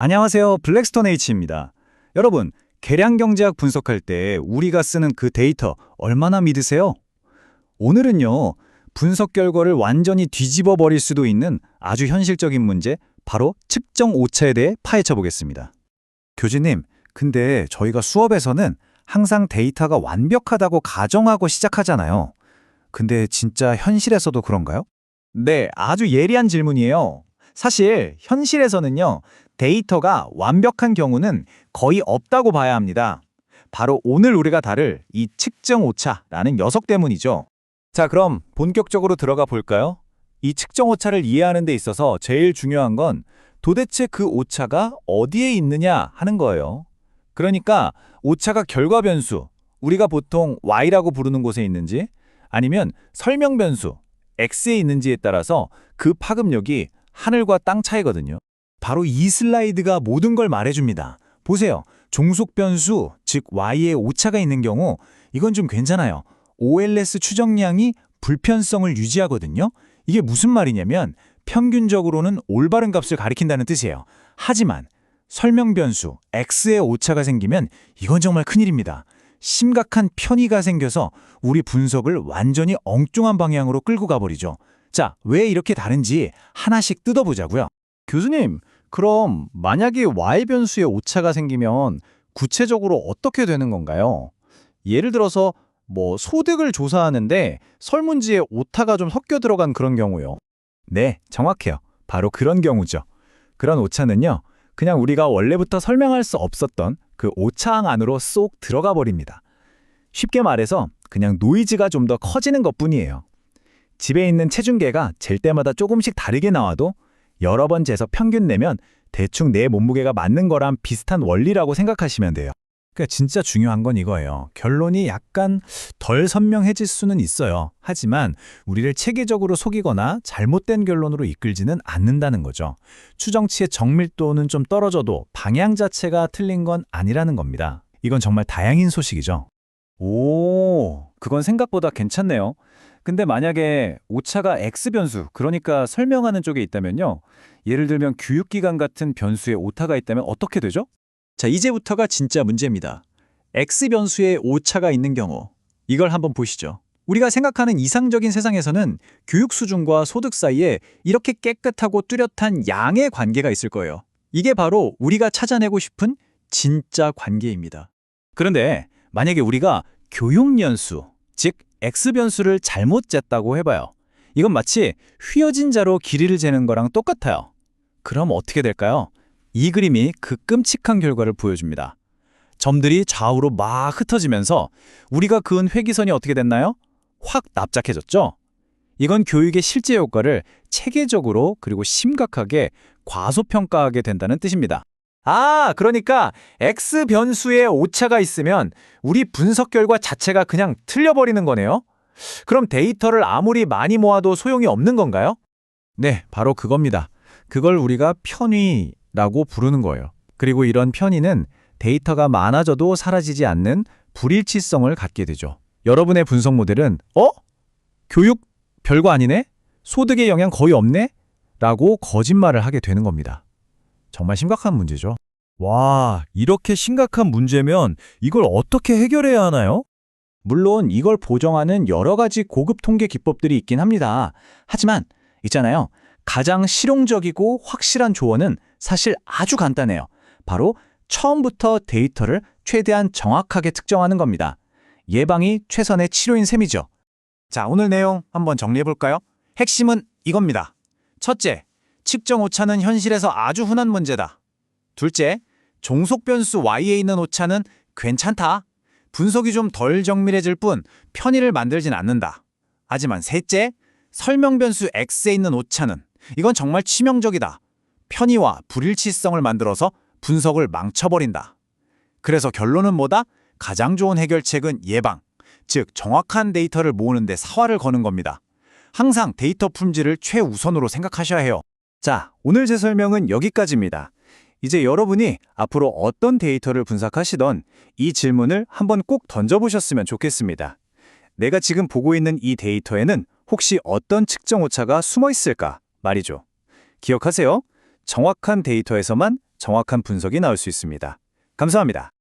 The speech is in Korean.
안녕하세요. 블랙스톤 H입니다. 여러분, 계량 경제학 분석할 때 우리가 쓰는 그 데이터 얼마나 믿으세요? 오늘은요, 분석 결과를 완전히 뒤집어 버릴 수도 있는 아주 현실적인 문제, 바로 측정 오차에 대해 파헤쳐 보겠습니다. 교수님, 근데 저희가 수업에서는 항상 데이터가 완벽하다고 가정하고 시작하잖아요. 근데 진짜 현실에서도 그런가요? 네, 아주 예리한 질문이에요. 사실 현실에서는요, 데이터가 완벽한 경우는 거의 없다고 봐야 합니다. 바로 오늘 우리가 다룰 이 측정 오차라는 녀석 때문이죠. 자, 그럼 본격적으로 들어가 볼까요? 이 측정 오차를 이해하는 데 있어서 제일 중요한 건 도대체 그 오차가 어디에 있느냐 하는 거예요. 그러니까 오차가 결과 변수, 우리가 보통 y라고 부르는 곳에 있는지 아니면 설명 변수, x에 있는지에 따라서 그 파급력이 하늘과 땅 차이거든요. 바로 이 슬라이드가 모든 걸 말해줍니다. 보세요. 종속 변수, 즉 y에 오차가 있는 경우 이건 좀 괜찮아요. OLS 추정량이 불편성을 유지하거든요. 이게 무슨 말이냐면 평균적으로는 올바른 값을 가리킨다는 뜻이에요. 하지만 설명 변수, x에 오차가 생기면 이건 정말 큰일입니다. 심각한 편의가 생겨서 우리 분석을 완전히 엉뚱한 방향으로 끌고 가버리죠. 자, 왜 이렇게 다른지 하나씩 뜯어보자고요. 교수님, 그럼 만약에 y 변수에 오차가 생기면 구체적으로 어떻게 되는 건가요? 예를 들어서 소득을 조사하는데 설문지에 오타가 좀 섞여 들어간 그런 경우요. 네, 정확해요. 바로 그런 경우죠. 그런 오차는요, 그냥 우리가 원래부터 설명할 수 없었던 그 오차항 안으로 쏙 들어가 버립니다. 쉽게 말해서 그냥 노이즈가 좀 더 커지는 것뿐이에요. 집에 있는 체중계가 잴 때마다 조금씩 다르게 나와도 여러 번 재서 평균 내면 대충 내 몸무게가 맞는 거랑 비슷한 원리라고 생각하시면 돼요. 그러니까 진짜 중요한 건 이거예요. 결론이 약간 덜 선명해질 수는 있어요. 하지만 우리를 체계적으로 속이거나 잘못된 결론으로 이끌지는 않는다는 거죠. 추정치의 정밀도는 좀 떨어져도 방향 자체가 틀린 건 아니라는 겁니다. 이건 정말 다행인 소식이죠. 오, 그건 생각보다 괜찮네요. 근데 만약에 오차가 X변수, 그러니까 설명하는 쪽에 있다면요. 예를 들면 교육기관 같은 변수에 오타가 있다면 어떻게 되죠? 자, 이제부터가 진짜 문제입니다. X변수에 오차가 있는 경우, 이걸 한번 보시죠. 우리가 생각하는 이상적인 세상에서는 교육 수준과 소득 사이에 이렇게 깨끗하고 뚜렷한 양의 관계가 있을 거예요. 이게 바로 우리가 찾아내고 싶은 진짜 관계입니다. 그런데 만약에 우리가 교육연수, 즉 X변수를 잘못 쟀다고 해봐요. 이건 마치 휘어진 자로 길이를 재는 거랑 똑같아요. 그럼 어떻게 될까요? 이 그림이 그 끔찍한 결과를 보여줍니다. 점들이 좌우로 막 흩어지면서 우리가 그은 회기선이 어떻게 됐나요? 확 납작해졌죠? 이건 교육의 실제 효과를 체계적으로 그리고 심각하게 과소평가하게 된다는 뜻입니다. 아, 그러니까 X변수에 오차가 있으면 우리 분석 결과 자체가 그냥 틀려버리는 거네요? 그럼 데이터를 아무리 많이 모아도 소용이 없는 건가요? 네, 바로 그겁니다. 그걸 우리가 편의라고 부르는 거예요. 그리고 이런 편의는 데이터가 많아져도 사라지지 않는 불일치성을 갖게 되죠. 여러분의 분석 모델은 교육 별거 아니네? 소득에 영향 거의 없네? 라고 거짓말을 하게 되는 겁니다. 정말 심각한 문제죠. 와, 이렇게 심각한 문제면 이걸 어떻게 해결해야 하나요? 물론 이걸 보정하는 여러 가지 고급 통계 기법들이 있긴 합니다. 하지만 있잖아요. 가장 실용적이고 확실한 조언은 사실 아주 간단해요. 바로 처음부터 데이터를 최대한 정확하게 특정하는 겁니다. 예방이 최선의 치료인 셈이죠. 자, 오늘 내용 한번 정리해볼까요? 핵심은 이겁니다. 첫째, 측정 오차는 현실에서 아주 흔한 문제다. 둘째, 종속 변수 y에 있는 오차는 괜찮다. 분석이 좀 덜 정밀해질 뿐 편의를 만들진 않는다. 하지만 셋째, 설명 변수 x에 있는 오차는 이건 정말 치명적이다. 편의와 불일치성을 만들어서 분석을 망쳐버린다. 그래서 결론은 뭐다? 가장 좋은 해결책은 예방, 즉 정확한 데이터를 모으는 데 사활을 거는 겁니다. 항상 데이터 품질을 최우선으로 생각하셔야 해요. 자, 오늘 제 설명은 여기까지입니다. 이제 여러분이 앞으로 어떤 데이터를 분석하시던 이 질문을 한번 꼭 던져보셨으면 좋겠습니다. 내가 지금 보고 있는 이 데이터에는 혹시 어떤 측정 오차가 숨어 있을까 말이죠. 기억하세요. 정확한 데이터에서만 정확한 분석이 나올 수 있습니다. 감사합니다.